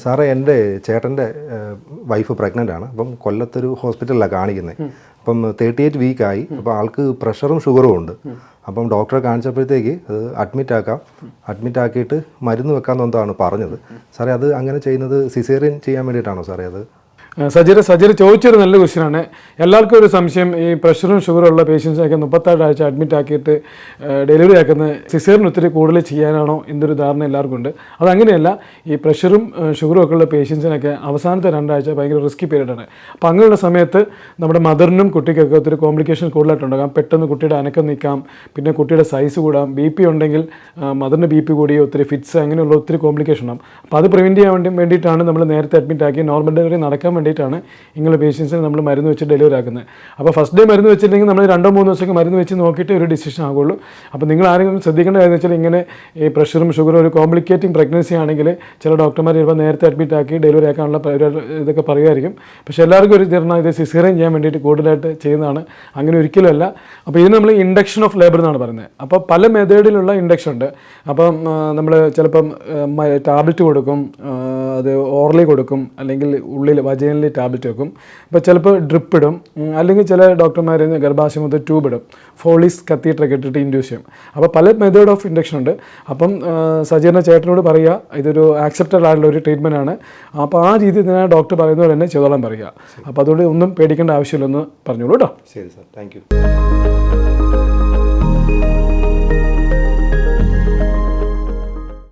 സാറേ എൻ്റെ ചേട്ടൻ്റെ വൈഫ് പ്രഗ്നൻ്റ് ആണ്. അപ്പം കൊല്ലത്തൊരു ഹോസ്പിറ്റലിലാണ് കാണിക്കുന്നത്. അപ്പം 38 വീക്കായി. അപ്പോൾ ആൾക്ക് പ്രഷറും ഷുഗറും ഉണ്ട്. അപ്പം ഡോക്ടറെ കാണിച്ചപ്പോഴത്തേക്ക് അത് അഡ്മിറ്റ് ആക്കിയിട്ട് മരുന്ന് വെക്കാമെന്നാണ് പറഞ്ഞത്. സാറേ അത് അങ്ങനെ ചെയ്യുന്നത് സിസേറിയൻ ചെയ്യാൻ വേണ്ടിയിട്ടാണോ സാറേ? അത് സജീർ ചോദിച്ചൊരു നല്ല ക്വസ്റ്റ്യനാണ്. എല്ലാവർക്കും ഒരു സംശയം, ഈ പ്രഷറും ഷുഗറും ഉള്ള പേഷ്യൻസിനൊക്കെ 36 ആഴ്ച അഡ്മിറ്റ് ആക്കിയിട്ട് ഡെലിവറി ആക്കുന്നത് സിസേറിയൻ ഒത്തിരി കൂടുതൽ ചെയ്യാനാണോ എന്നൊരു ധാരണ എല്ലാവർക്കും ഉണ്ട്. അതങ്ങനെയല്ല. ഈ പ്രഷറും ഷുഗറും ഒക്കെ ഉള്ള പേഷ്യൻസിനൊക്കെ അവസാനത്തെ 2 ആഴ്ച ഭയങ്കര റിസ്കി പീരീഡാണ്. അപ്പോൾ അങ്ങനെയുള്ള സമയത്ത് നമ്മുടെ മദറിനും കുട്ടിക്കൊക്കെ ഒത്തിരി കോംപ്ലിക്കേഷൻ കൂടുതലായിട്ടുണ്ടാകാം. പെട്ടെന്ന് കുട്ടിയുടെ അനക്കം നിൽക്കാം, പിന്നെ കുട്ടിയുടെ സൈസ് കൂടാം, BP ഉണ്ടെങ്കിൽ മദറിൻ്റെ BP കൂടി ഒത്തിരി ഫിറ്റ്സ് അങ്ങനെയുള്ള ഒത്തിരി കോംപ്ലിക്കേഷൻ ഉണ്ടാകും. അപ്പോൾ അത് പ്രിവെൻറ്റ് ചെയ്യാൻ വേണ്ടിയിട്ടാണ് നമ്മൾ നേരത്തെ അഡ്മിറ്റ് ആക്കി നോർമൽ ഡെലിവറി നടക്കാൻ വേണ്ടിയിട്ടാണ് ഇങ്ങനെ പേഷ്യൻസിന് നമ്മൾ മരുന്ന് വെച്ച് ഡെലിവറി ആക്കുന്നത്. അപ്പോൾ ഫസ്റ്റ് ഡേ മരുന്ന് വെച്ചിട്ടുണ്ടെങ്കിൽ നമ്മൾ 2-3 ദിവസമൊക്കെ മരുന്ന് വെച്ച് നോക്കിയിട്ട് ഒരു ഡിസിഷൻ ആകുള്ളൂ. അപ്പോൾ നിങ്ങൾ ആരെങ്കിലും ശ്രദ്ധിക്കേണ്ട കാര്യം വെച്ചാൽ, ഇങ്ങനെ ഈ പ്രഷറും ഷുഗറും ഒരു കോംപ്ലിക്കേറ്റിംഗ് പ്രഗ്നൻസി ആണെങ്കിൽ ചില ഡോക്ടർമാർ ചിലപ്പോൾ നേരത്തെ അഡ്മിറ്റ് ആക്കി ഡെലിവറി ആക്കാനുള്ള ഇതൊക്കെ പറയുമായിരിക്കും. പക്ഷേ എല്ലാവർക്കും ഒരു ധാരണ ഇത് സിസേറിയൻ ചെയ്യാൻ വേണ്ടിയിട്ട് കൂടുതലായിട്ട് ചെയ്യുന്നതാണ്. അങ്ങനെ ഒരിക്കലും അല്ല. അപ്പോൾ ഇതിന് നമ്മൾ ഇൻഡക്ഷൻ ഓഫ് ലേബർ എന്നാണ് പറയുന്നത്. അപ്പോൾ പല മെത്തേഡിലുള്ള ഇൻഡക്ഷൻ ഉണ്ട്. അപ്പം നമ്മൾ ചിലപ്പം ടാബ്ലറ്റ് കൊടുക്കും, അത് ഓറലി കൊടുക്കും, അല്ലെങ്കിൽ ഉള്ളിൽ വജൈനൽ ടാബ്ലറ്റ് വെക്കും. അപ്പോൾ ചിലപ്പോൾ ഡ്രിപ്പ് ഇടും, അല്ലെങ്കിൽ ചില ഡോക്ടർമാർ ഗർഭാശയമുഖത്ത് ട്യൂബ് ഇടും, ഫോളീസ് കത്തീറ്ററൊക്കെ ഇട്ടിട്ട് ഇൻഡ്യൂസ് ചെയ്യും. അപ്പോൾ പല മെത്തേഡ് ഓഫ് ഇൻഡക്ഷൻ ഉണ്ട്. അപ്പം സജീറിൻ്റെ ചേട്ടനോട് പറയുക, ഇതൊരു ആക്സെപ്റ്റഡ് ആയിട്ടുള്ള ഒരു ട്രീറ്റ്മെൻറ്റ് ആണ്. അപ്പോൾ ആ രീതിയിൽ തന്നെ ഡോക്ടർ പറയുന്നത് തന്നെ ചെയ്തോളാൻ പറയുക. അപ്പോൾ അതുകൊണ്ട് ഒന്നും പേടിക്കേണ്ട ആവശ്യമില്ലെന്ന് പറഞ്ഞോളൂ കേട്ടോ. ശരി സാർ, താങ്ക് യു.